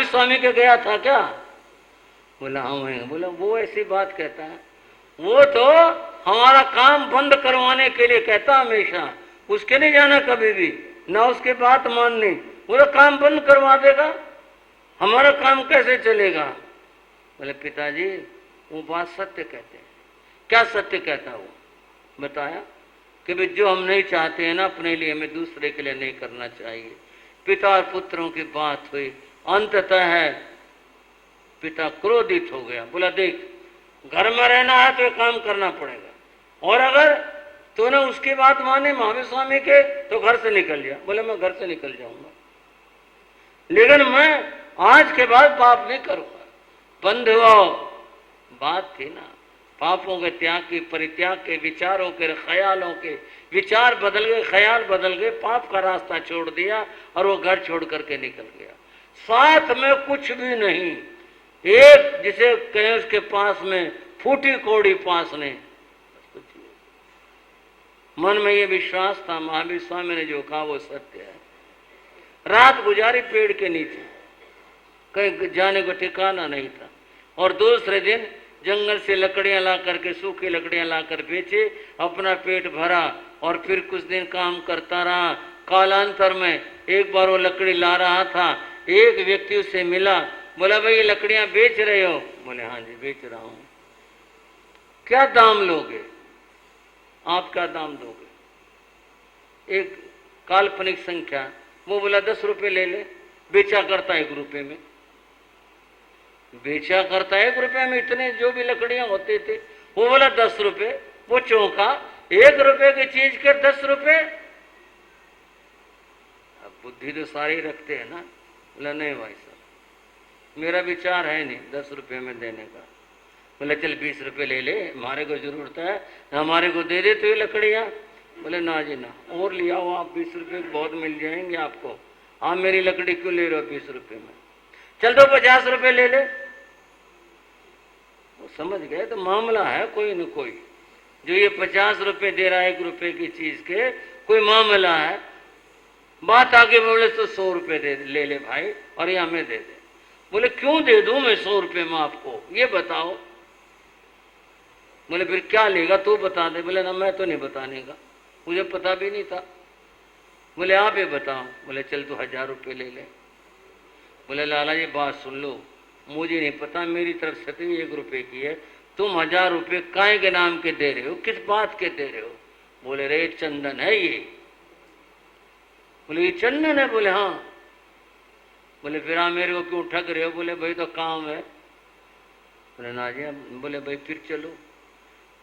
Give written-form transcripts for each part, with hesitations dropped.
महावीर स्वामी के गया था क्या? बोला हाँ वहीं। बोला वो ऐसी बात कहता है, वो तो हमारा काम बंद करवाने के लिए कहता हमेशा, उसके नहीं जाना कभी भी, ना उसके बात माननी। बोला काम बंद करवा देगा, हमारा काम कैसे चलेगा? बोले पिताजी वो बात सत्य कहते हैं। क्या सत्य कहता वो? बताया कि भाई जो हम नहीं चाहते हैं ना अपने लिए, हमें दूसरे के लिए नहीं करना चाहिए। पिता और पुत्रों की बात हुई, अंततः है पिता क्रोधित हो गया। बोला देख घर में रहना है तो काम करना पड़ेगा, और अगर तूने उसकी बात मानी महावीर स्वामी के तो घर से निकल जा। बोले मैं घर से निकल जाऊंगा, लेकिन मैं आज के बाद पाप नहीं करूंगा। बंधुओं बात थी ना, पापों के त्याग की, परित्याग के, विचारों के, ख्यालों के, विचार बदल गए, ख्याल बदल गए, पाप का रास्ता छोड़ दिया और वो घर छोड़ करके निकल गया। साथ में कुछ भी नहीं, एक जिसे कहें उसके पास में फूटी कोड़ी पास नहीं। मन में ये विश्वास था महावीर स्वामी ने जो कहा वो सत्य है। रात गुजारी पेड़ के नीचे, कहीं जाने को ठिकाना नहीं था, और दूसरे दिन जंगल से लकड़ियां ला करके, सूखी लकड़ियां लाकर बेचे, अपना पेट भरा, और फिर कुछ दिन काम करता रहा। कालांतर में एक बार वो लकड़ी ला रहा था, एक व्यक्ति उससे मिला, बोला भाई ये लकड़ियां बेच रहे हो? बोले हाँ जी बेच रहा हूं। क्या दाम लोगे? आप क्या दाम दोगे? एक काल्पनिक संख्या, वो बोला 10 रुपए ले ले। बेचा करता 1 रुपए में, बेचा करता 1 रुपए में, इतने जो भी लकड़ियां होते थे। वो बोला 10 रुपए। वो चौंका, 1 रुपए की चीज के 10 रुपए? अब बुद्धि तो सारी रखते हैं ना। बोला नहीं भाई साहब मेरा विचार है नहीं 10 रुपए में देने का। बोले चल 20 रुपए ले ले, हमारे को जरूरत है, हमारे को दे दे तो ये लकड़ियां। बोले ना जी ना, और लिया हो आप, 20 रुपए बहुत मिल जाएंगे आपको। आप मेरी लकड़ी क्यों ले रहे हो 20 रुपए में? चल तो 50 रुपए ले ले। वो समझ गए तो मामला है कोई न कोई, जो ये 50 रुपए दे रहा है 1 रुपए की चीज के, कोई मामला है। बात आगे बोले तो 100 रुपए ले ले भाई, और ये हमें दे दे। बोले क्यों दे दूं मैं 100 रुपए में आपको, ये बताओ। बोले फिर क्या लेगा तू बता दे। बोले ना मैं तो नहीं बताने का, मुझे पता भी नहीं था। बोले आप ये बताओ। बोले चल तू 1000 रुपये ले ले। बोले लाला जी बात सुन लो, मुझे नहीं पता, मेरी तरफ से तो 1 रुपए की है, तुम 1000 रुपये काय के नाम के दे रहे हो, किस बात के दे रहे हो? बोले रे चंदन है ये। बोले ये चंदन है? बोले हाँ। बोले फिर आप मेरे को क्यों ठग रहे हो? बोले भाई तो काम है। बोले ना जी। बोले भाई फिर चलो।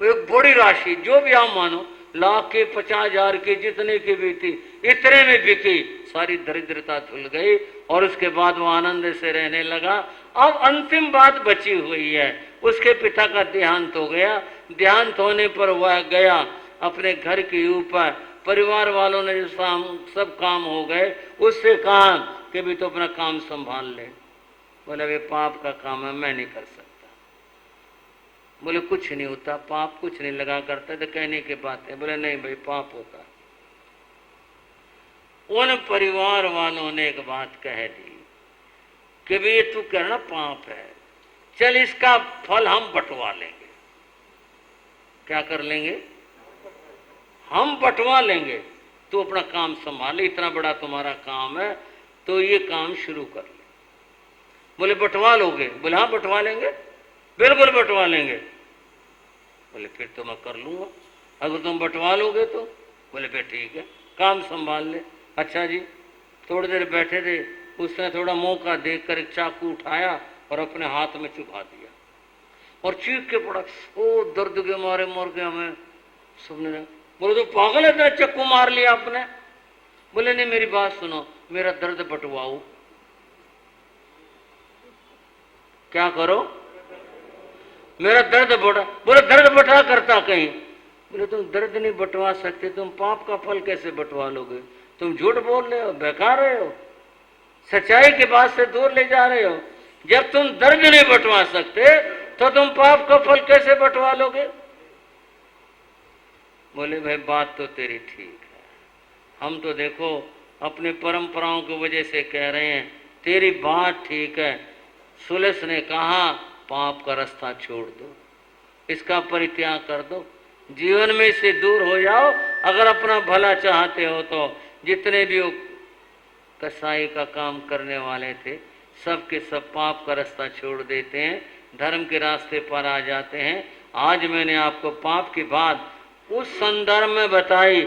एक बड़ी राशि जो भी आप मानो, लाख के 50,000 के जितने की भी थी, इतने में बिकी। सारी दरिद्रता धुल गई और उसके बाद वो आनंद से रहने लगा। अब अंतिम बात बची हुई है, उसके पिता का देहांत हो गया। देहांत होने पर वह गया अपने घर के ऊपर, परिवार वालों ने जो सब काम हो गए, उससे कहा कि भी तो अपना काम संभाल ले। बोले वे पाप का काम है, मैं नहीं कर सकता। बोले कुछ नहीं होता, पाप कुछ नहीं लगा करता, तो कहने की बात है। बोले नहीं भाई पाप होता। उन परिवार वालों ने एक बात कह दी कि भाई तू कहना पाप है, चल इसका फल हम बंटवा लेंगे। क्या कर लेंगे? हम बंटवा लेंगे, तू अपना काम संभाले, इतना बड़ा तुम्हारा काम है तो ये काम शुरू कर ले। बोले बंटवा लोगे? बोले हाँ बंटवा लेंगे, बिल्कुल बंटवा लेंगे। बोले फिर तो मैं कर लूंगा, अगर तुम बंटवा लोगे तो। बोले फिर ठीक है, काम संभाल ले। अच्छा जी। थोड़ी देर बैठे थे, उसने थोड़ा मौका देखकर एक चाकू उठाया और अपने हाथ में चुभा दिया और चीख के पड़ा, ओ दर्द के मारे मर गया मैं। सुनने बोले तो पागल है, इतना चक्कू मार लिया आपने? बोले नहीं मेरी बात सुनो, मेरा दर्द बंटवाओ। क्या करो? मेरा दर्द बटा। बोले दर्द बटा करता कहीं? बोले तुम दर्द नहीं बंटवा सकते, तुम पाप का फल कैसे बंटवा लोगे? तुम झूठ बोल रहे हो, बहका रहे हो, सच्चाई के बात से दूर ले जा रहे हो। जब तुम दर्द नहीं बंटवा सकते तो तुम पाप का फल कैसे बंटवा लोगे? बोले भाई बात तो तेरी ठीक है, हम तो देखो अपनी परंपराओं की वजह से कह रहे हैं, तेरी बात ठीक है। सुलस ने कहा पाप का रास्ता छोड़ दो, इसका परित्याग कर दो, जीवन में से दूर हो जाओ। अगर अपना भला चाहते हो तो जितने भी वो कसाई का काम करने वाले थे सब के सब पाप का रास्ता छोड़ देते हैं, धर्म के रास्ते पर आ जाते हैं। आज मैंने आपको पाप की बात उस संदर्भ में बताई,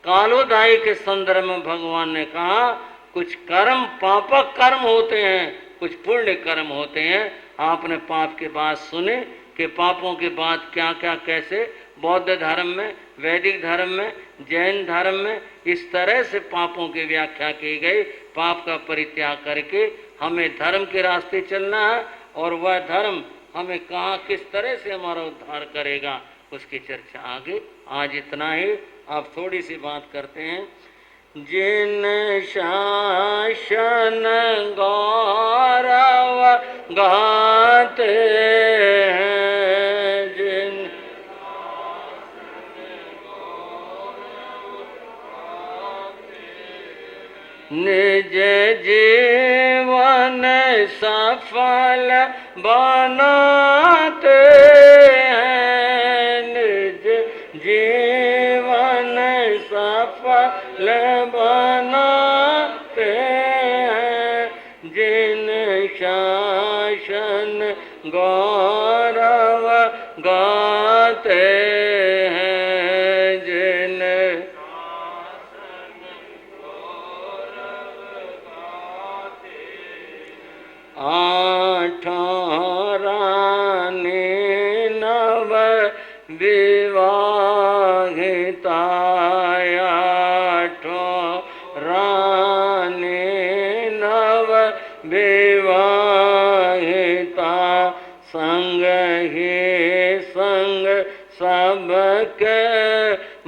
कालोदाई के संदर्भ में भगवान ने कहा कुछ कर्म पापक कर्म होते हैं, कुछ पुण्य कर्म होते हैं। आपने पाप के बात सुने कि पापों की बात क्या क्या कैसे बौद्ध धर्म में, वैदिक धर्म में, जैन धर्म में इस तरह से पापों की व्याख्या की गई। पाप का परित्याग करके हमें धर्म के रास्ते चलना है और वह धर्म हमें कहाँ किस तरह से हमारा उद्धार करेगा उसकी चर्चा आगे। आज इतना ही, आप थोड़ी सी बात करते हैं। जिन शासन गौरव गाते हैं, जिन निज जीवन सफल बनाते हैं, निज जीवन सफल बनाते हैं, जिन शासन गौरव गाते हैं, जिन आठों रानी नव विवाहिता, आठों रानी नव विवाहिता, संग ही संग सबके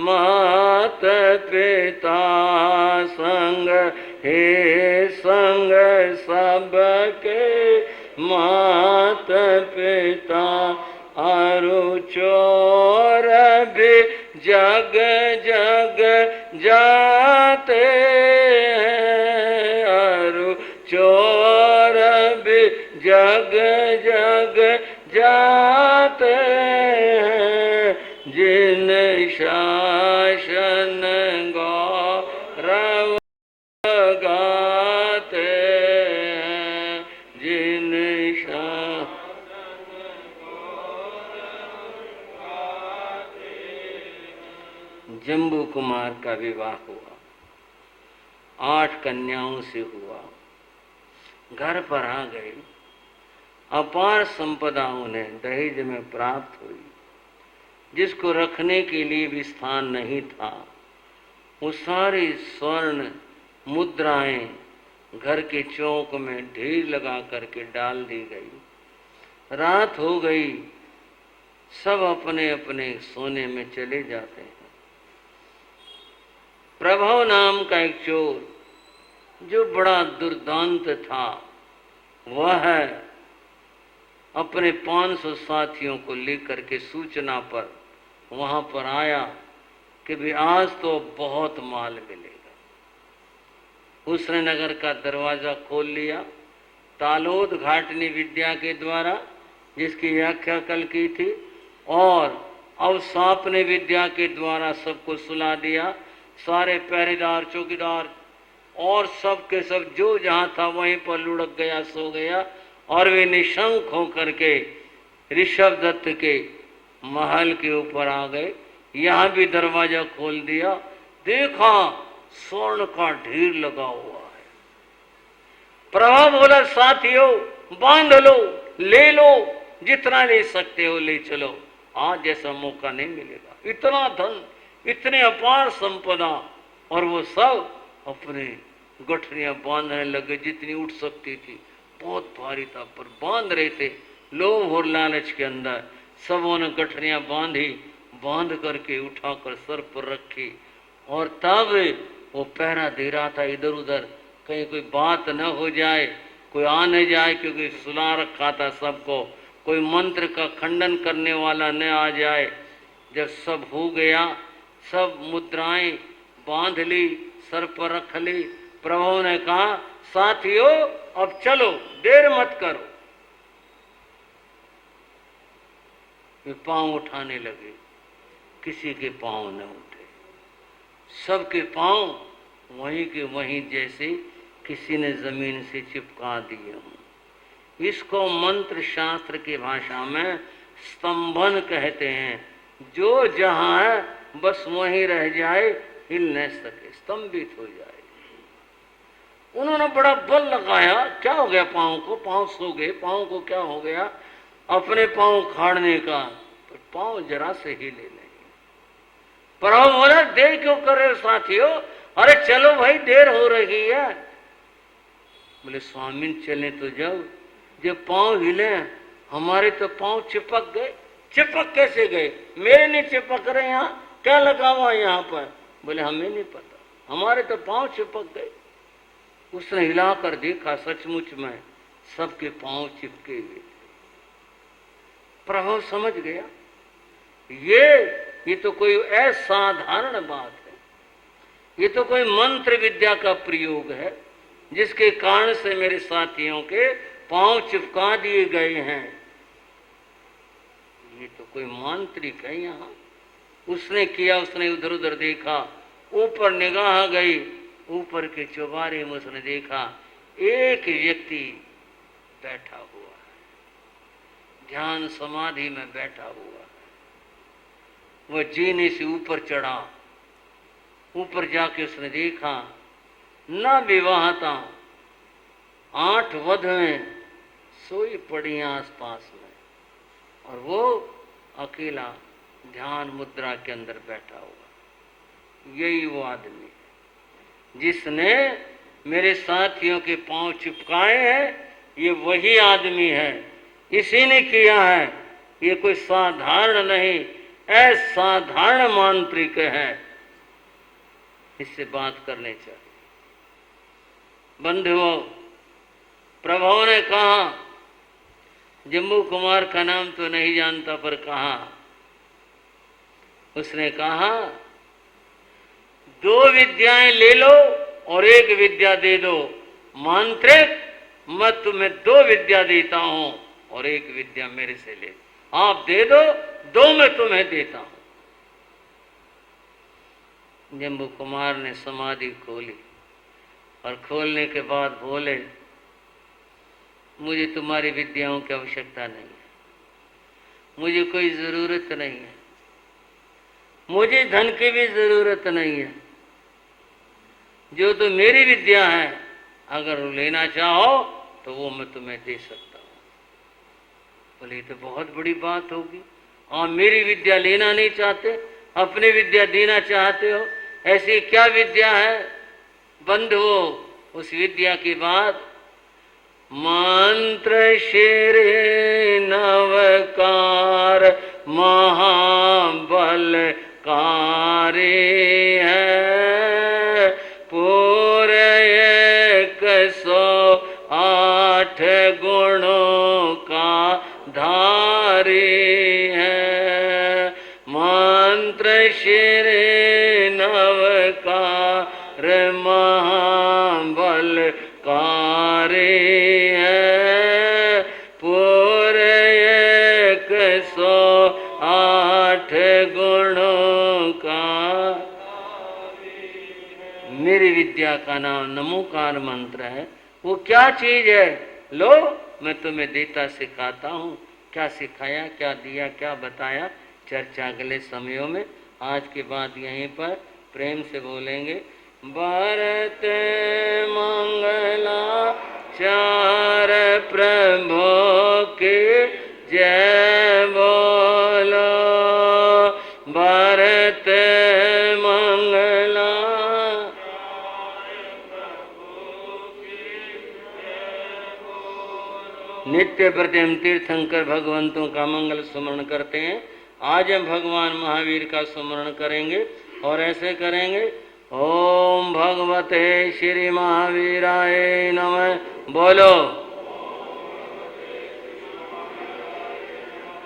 मात पिता, संग हे संग सबके मात पिता, अरु चोर भी जग जग जाते हैं, अरु चोर भी जग जग जाते हैं, जिन शासन गौरव गाते हैं, जिन शासन जम्बू कुमार का विवाह हुआ, 8 कन्याओं से हुआ, घर पर आ गई, अपार संपदा उन्हें दहेज में प्राप्त हुई। जिसको रखने के लिए भी स्थान नहीं था, वो सारी स्वर्ण मुद्राएं घर के चौक में ढेर लगा करके डाल दी गई। रात हो गई, सब अपने अपने सोने में चले जाते हैं। प्रभव नाम का एक चोर जो बड़ा दुर्दांत था, वह अपने 500 साथियों को लेकर के सूचना पर वहां पर आया कि भी आज तो बहुत माल मिलेगा। उसने नगर का दरवाजा खोल लिया, तालोद घाटनी विद्या के द्वारा, जिसकी व्याख्या कल की थी, और अवसापने विद्या के द्वारा सबको सुला दिया। सारे पहरेदार चौकीदार और सब के सब जो जहां था वहीं पर लुढ़क गया, सो गया, और वे निशंक होकर के ऋषभ दत्त के महल के ऊपर आ गए। यहाँ भी दरवाजा खोल दिया, देखा स्वर्ण का ढेर लगा हुआ है। प्रभा बोला साथियों बांध लो, ले लो, जितना ले सकते हो ले चलो, आज जैसा मौका नहीं मिलेगा। इतना धन, इतने अपार संपदा, और वो सब अपने गठरियां बांधने लगे जितनी उठ सकती थी। बहुत भारी था पर बांध रहे थे, लोभ और लालच के अंदर सबों ने गठरियां बांधी, बांध करके उठाकर सर पर रखी, और तब वो पहरा दे रहा था इधर उधर, कहीं कोई बात न हो जाए, कोई आ न जाए, क्योंकि सुला रखा था सबको, कोई मंत्र का खंडन करने वाला न आ जाए। जब सब हो गया, सब मुद्राएं बांध ली, सर पर रख ली, प्रभु ने कहा साथियों अब चलो, देर मत करो। वे पांव उठाने लगे, किसी के पांव न उठे, सबके पांव वहीं के वहीं जैसे किसी ने जमीन से चिपका दिए हों। इसको मंत्र शास्त्र की भाषा में स्तंभन कहते हैं। जो जहां है बस वहीं रह जाए, हिल न सके, स्तंभित हो जाए। उन्होंने बड़ा बल लगाया, क्या हो गया पांव को? पांव सो गए, पांव को क्या हो गया? अपने पांव खाड़ने का, पर पांव जरा से हिले नहीं। प्रभु बोला देर क्यों कर रहे हो साथियों? अरे चलो भाई, देर हो रही है। बोले स्वामी चले तो जाओ, जब पांव हिले, हमारे तो पांव चिपक गए। चिपक कैसे गए? मेरे नहीं चिपक रहे, यहाँ क्या लगा हुआ यहाँ पर? बोले हमें नहीं पता, हमारे तो पांव चिपक गए। उसने हिलाकर देखा, सचमुच में सबके पांव चिपके हुए थे। प्रभु समझ गया ये तो कोई असाधारण बात है, ये तो कोई मंत्र विद्या का प्रयोग है, जिसके कारण से मेरे साथियों के पांव चिपका दिए गए हैं। ये तो कोई मांत्रिक है यहाँ। उसने किया, उसने उधर उधर देखा, ऊपर निगाह गई, ऊपर के चौबारे में उसने देखा एक व्यक्ति बैठा हुआ है, ध्यान समाधि में बैठा हुआ है। वह जीने से ऊपर चढ़ा, ऊपर जाके उसने देखा न विवाहता 8 वधुएं सोई पड़ी आसपास में, और वो अकेला ध्यान मुद्रा के अंदर बैठा हुआ। यही वो आदमी है जिसने मेरे साथियों के पांव चिपकाए हैं। ये वही आदमी है, इसी ने किया है। ये कोई साधारण नहीं, असाधारण मांत्रिक है। इससे बात करने चाहिए। बंधुओं, प्रभु ने कहा, जम्बू कुमार का नाम तो नहीं जानता, पर कहा, उसने कहा 2 विद्याएं ले लो और 1 विद्या दे दो। मांत्रिक, मैं तुम्हें 2 विद्या देता हूं और 1 विद्या मेरे से ले, आप दे दो, 2 मैं तुम्हें देता हूं। जम्बू कुमार ने समाधि खोली और खोलने के बाद बोले, मुझे तुम्हारी विद्याओं की आवश्यकता नहीं है, मुझे कोई जरूरत नहीं है, मुझे धन की भी जरूरत नहीं है। जो तो मेरी विद्या है, अगर लेना चाहो तो वो मैं तुम्हें दे सकता हूँ। बोले ये तो बहुत बड़ी बात होगी। आप मेरी विद्या लेना नहीं चाहते, अपनी विद्या देना चाहते हो, ऐसी क्या विद्या है? बंधुओं, उस विद्या की बात मंत्र शेरे नवकार महाबलकारी है, पूरे 108 गुणों का धारी है। मंत्र शेरे नवकार महाबलकारी है, पूरे 108 गुणों का। मेरी विद्या का नाम नमोकार मंत्र है। वो क्या चीज है? लो, मैं तुम्हें देता सिखाता हूँ। क्या सिखाया, क्या दिया, क्या बताया, चर्चा अगले समयों में। आज के बाद यहीं पर प्रेम से बोलेंगे। भरत मंगला चार प्रभु के जय बोलो, भरत मंगला। नित्य प्रति हम तीर्थंकर भगवंतों का मंगल सुमरण करते हैं। आज हम भगवान महावीर का सुमरण करेंगे और ऐसे करेंगे। ओम भगवते श्री महावीराय नमः। बोलो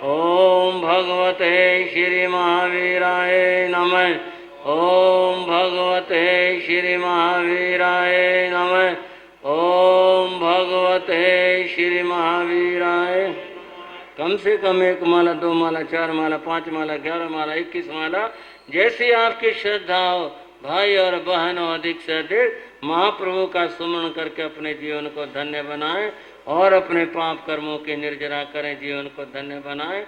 ओम भगवते श्री महावीराय नमः। ओम भगवते श्री महावीराय नमः। ओम भगवते श्री महावीराय। कम से कम 1 माला, 2 माला, 4 माला, 5 माला, 11 माला, 21 माला, जैसी आपकी श्रद्धा हो भाई और बहन हो, अधिक से अधिक महाप्रभु का सुमरण करके अपने जीवन को धन्य बनाएं और अपने पाप कर्मों की निर्जरा करें, जीवन को धन्य बनाएं।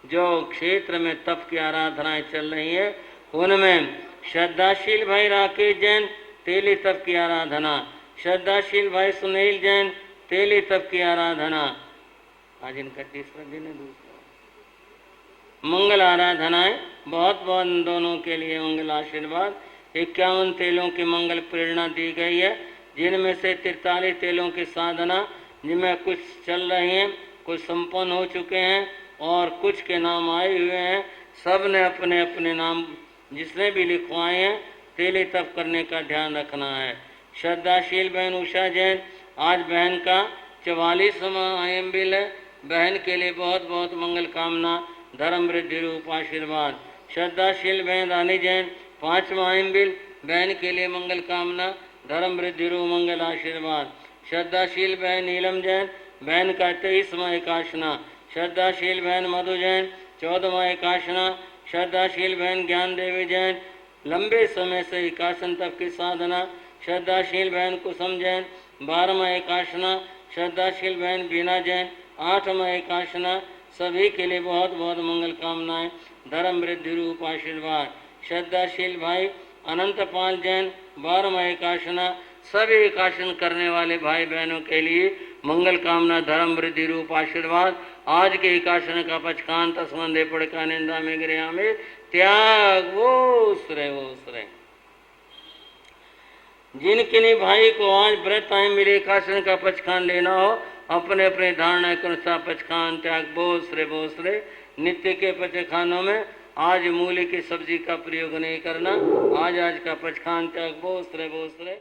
जो क्षेत्र में तप की आराधनाएं चल रही है उनमें श्रद्धाशील भाई राकेश जैन तेली तप की आराधना, श्रद्धाशील भाई सुनील जैन तेली तप की आराधना, आज इनका तीसरा दिन है, दूसरा मंगल आराधनाएं बहुत बहुत दोनों के लिए मंगल आशीर्वाद। 51 तेलों की मंगल प्रेरणा दी गई है, जिनमें से 43 तेलों की साधना, जिनमें कुछ चल रही हैं, कुछ संपन्न हो चुके हैं और कुछ के नाम आए हुए हैं। सब ने अपने अपने नाम जिसने भी लिखवाए हैं तेली तप करने का ध्यान रखना है। श्रद्धाशील बहन उषा जैन, आज बहन का 44वां आयम्बिल है, बहन के लिए बहुत बहुत मंगल कामना, धर्म वृद्धि रूप आशीर्वाद। श्रद्धाशील बहन रानी जैन 5वां आयम्बिल, बहन के लिए मंगल कामना, धर्म वृद्धि रूप मंगल आशीर्वाद। श्रद्धाशील बहन नीलम जैन, बहन का 23वां एकाशना। श्रद्धाशील बहन मधु जैन 14वां एकाशना। श्रद्धाशील बहन ज्ञान देवी जैन, लंबे समय से एकासन तप की साधना। श्रद्धाशील बहन कुसुम जैन 12वां एकाशना। श्रद्धाशील बहन बीना जैन 8वां एकाशना। सभी के लिए बहुत बहुत मंगल कामनाएं, धर्म वृद्धि रूप आशीर्वाद। श्रद्धाशील भाई अनंतपाल जैन 12वां एकाशना। सभी एकाशन करने वाले भाई बहनों के लिए मंगल कामना, धर्म वृद्धि रूप आशीर्वाद। आज के एकाशन का पचकान तस्मंदे पड़का निंदा में गिरया में त्याग वो श्रेय। जिन किन्हीं भाई को आज व्रत टाइम मिले एकाशन का पचखान लेना हो, अपने अपने धारणा के अनुसार पचखान त्याग बोसरे। नित्य के पचखानों में आज मूली की सब्जी का प्रयोग नहीं करना। आज का पचखान त्याग बोसरे।